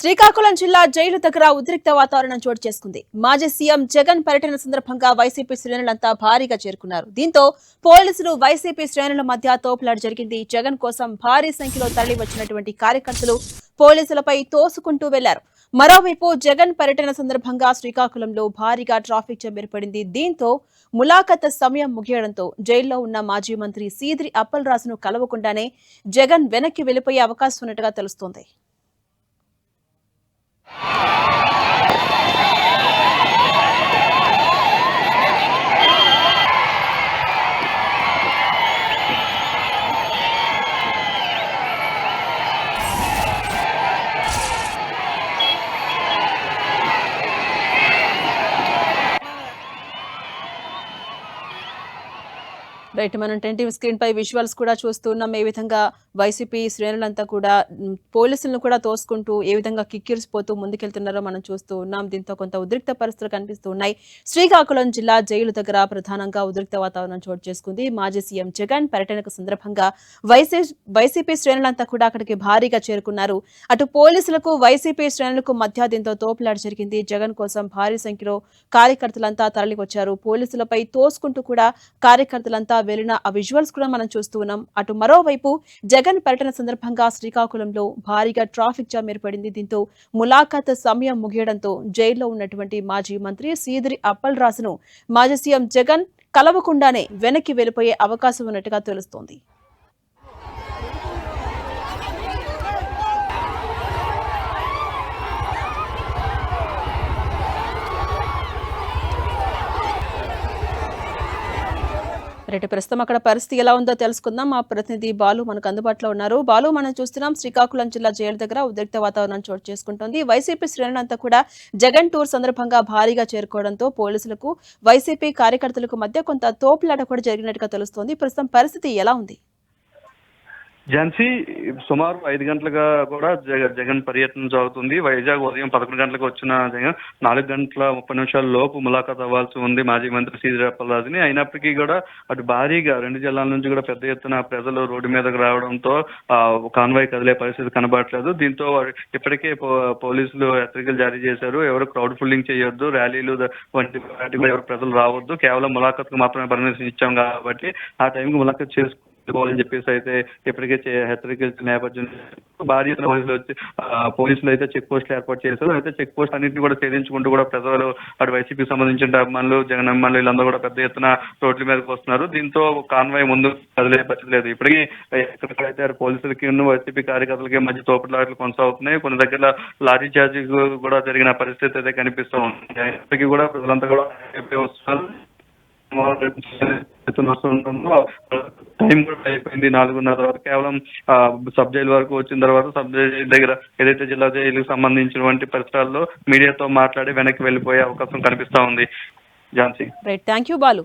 శ్రీకాకుళం జిల్లా జైలు దగ్గర ఉద్రిక్త వాతావరణం చోటు చేసుకుంది. మాజీ సీఎం జగన్ పర్యటన సందర్భంగా వైసీపీ శ్రేణులంతా భారీగా చేరుకున్నారు. దీంతో పోలీసులు వైసీపీ శ్రేణుల మధ్య తోపులాట జరిగింది. జగన్ కోసం భారీ సంఖ్యలో తరలి వచ్చినటువంటి కార్యకర్తలు పోలీసులపై తోసుకుంటూ వెళ్లారు. మరోవైపు జగన్ పర్యటన సందర్భంగా శ్రీకాకుళంలో భారీగా ట్రాఫిక్ జామ్ ఏర్పడింది. దీంతో ములాఖత్ సమయం ముగియడంతో జైల్లో ఉన్న మాజీ మంత్రి సీదిరి అప్పలరాజును కలవకుండానే జగన్ వెనక్కి వెళ్లిపోయే అవకాశం ఉన్నట్టుగా తెలుస్తోంది. రైట్, మనం 10 స్క్రీన్ పై విజువల్స్ కూడా చూస్తున్నాం. ఏ విధంగా వైసీపీ శ్రేణులంతా కూడా పోలీసులను కూడా తోసుకుంటూ ఏ విధంగా కిక్కిరిసిపోతూ ముందుకెళ్తున్నారో మనం చూస్తూ ఉన్నాం. దీంతో కొంత ఉద్రిక్త పరిస్థితులు కనిపిస్తూ ఉన్నాయి. శ్రీకాకుళం జిల్లా జైలు దగ్గర ప్రధానంగా ఉద్రిక్త వాతావరణం చోటు చేసుకుంది. మాజీ సీఎం జగన్ పర్యటనకు సందర్భంగా వైసీపీ శ్రేణులంతా కూడా అక్కడికి భారీగా చేరుకున్నారు. అటు పోలీసులకు వైసీపీ శ్రేణులకు మధ్య దీంతో తోపులాట జరిగింది. జగన్ కోసం భారీ సంఖ్యలో కార్యకర్తలంతా తరలివచ్చారు. పోలీసులపై తోసుకుంటూ కూడా కార్యకర్తలంతా వెళ్లిన ఆ విజువల్స్ కూడా మనం చూస్తూ ఉన్నాం. అటు మరోవైపు జగన్ పర్యటన సందర్భంగా శ్రీకాకుళంలో భారీగా ట్రాఫిక్ జామ్ ఏర్పడింది. దీంతో ములాఖాత్ సమయం ముగియడంతో జైల్లో ఉన్నటువంటి మాజీ మంత్రి సీదిరి అప్పలరాజును మాజీ సీఎం జగన్ కలవకుండానే వెనక్కి వెళ్లిపోయే అవకాశం ఉన్నట్టుగా తెలుస్తోంది. రేటు ప్రస్తుతం అక్కడ పరిస్థితి ఎలా ఉందో తెలుసుకుందాం. మా ప్రతినిధి బాలు మనకు అందుబాటులో ఉన్నారు. బాలు, మనం చూస్తున్నాం శ్రీకాకుళం జిల్లా జైలు దగ్గర ఉద్రిక్త వాతావరణం చోటు చేసుకుంటోంది. వైసీపీ శ్రేణులంతా కూడా జగన్ టూర్ సందర్భంగా భారీగా చేరుకోవడంతో పోలీసులకు వైసీపీ కార్యకర్తలకు మధ్య కొంత తోపులాట కూడా జరిగినట్టుగా తెలుస్తోంది. ప్రస్తుతం పరిస్థితి ఎలా ఉంది? ఝాన్సీ, సుమారు 5 గంటలుగా కూడా జగన్ పర్యటన సాగుతుంది. వైజాగ్ ఉదయం 11 గంటలకు వచ్చిన జగన్ 4 గంటల 30 నిమిషాల లోపు ములాఖాత్ అవ్వాల్సి ఉంది మాజీ మంత్రి సీదిరి అప్పలరాజుని. అయినప్పటికీ కూడా అటు భారీగా 2 జిల్లాల నుంచి కూడా పెద్ద ఎత్తున ప్రజలు రోడ్డు మీదకు రావడంతో కాన్వాయ్ కదిలే పరిస్థితి కనబడట్లేదు. దీంతో ఇప్పటికే పోలీసులు హెచ్చరికలు జారీ చేశారు. ఎవరు క్రౌడ్ ఫుల్లింగ్ చేయొద్దు, ర్యాలీలు వంటి వాటికి ఎవరు ప్రజలు రావద్దు, కేవలం ములాఖాత్కు మాత్రమే పర్మిషన్ ఇచ్చాం కాబట్టి ఆ టైంకి ములాఖాత్ చేసుకోవాలని చెప్పేసి అయితే ఇప్పటికే హెచ్చరికల నేపథ్యం భారీ పోలీసులు అయితే చెక్ పోస్టులు ఏర్పాటు చేశారు. అయితే చెక్ పోస్ట్ అన్నింటినీ కూడా ఛేదించుకుంటూ కూడా ప్రజలు అటు వైసీపీకి సంబంధించిన అభిమానులు, జగన్ అభిమానులు వీళ్ళందరూ కూడా పెద్ద ఎత్తున రోడ్ల మీదకి వస్తున్నారు. దీంతో కాన్వాయ్ ముందు కదిలే పరిస్థితి లేదు. ఇప్పటికీ ఎక్కడికైతే పోలీసులకి వైసీపీ కార్యకర్తలకి మధ్య తోపులాటలు కొనసాగుతున్నాయి. కొన్ని దగ్గర లాఠీ చార్జీ కూడా జరిగిన పరిస్థితి అయితే కనిపిస్తూ ఉంది. ఇప్పటికీ కూడా ప్రజలంతా కూడా వస్తున్నారు. టైం కూడా అయిపోయింది 4:30 వరకు. కేవలం సబ్ జైలు వరకు వచ్చిన తర్వాత సబ్ జైలు దగ్గర ఏదైతే జిల్లా జైలుకు సంబంధించినటువంటి పరిసరాల్లో మీడియాతో మాట్లాడి వెనక్కి వెళ్ళిపోయే అవకాశం కనిపిస్తా ఉంది. Jhansi, right, thank you Balu.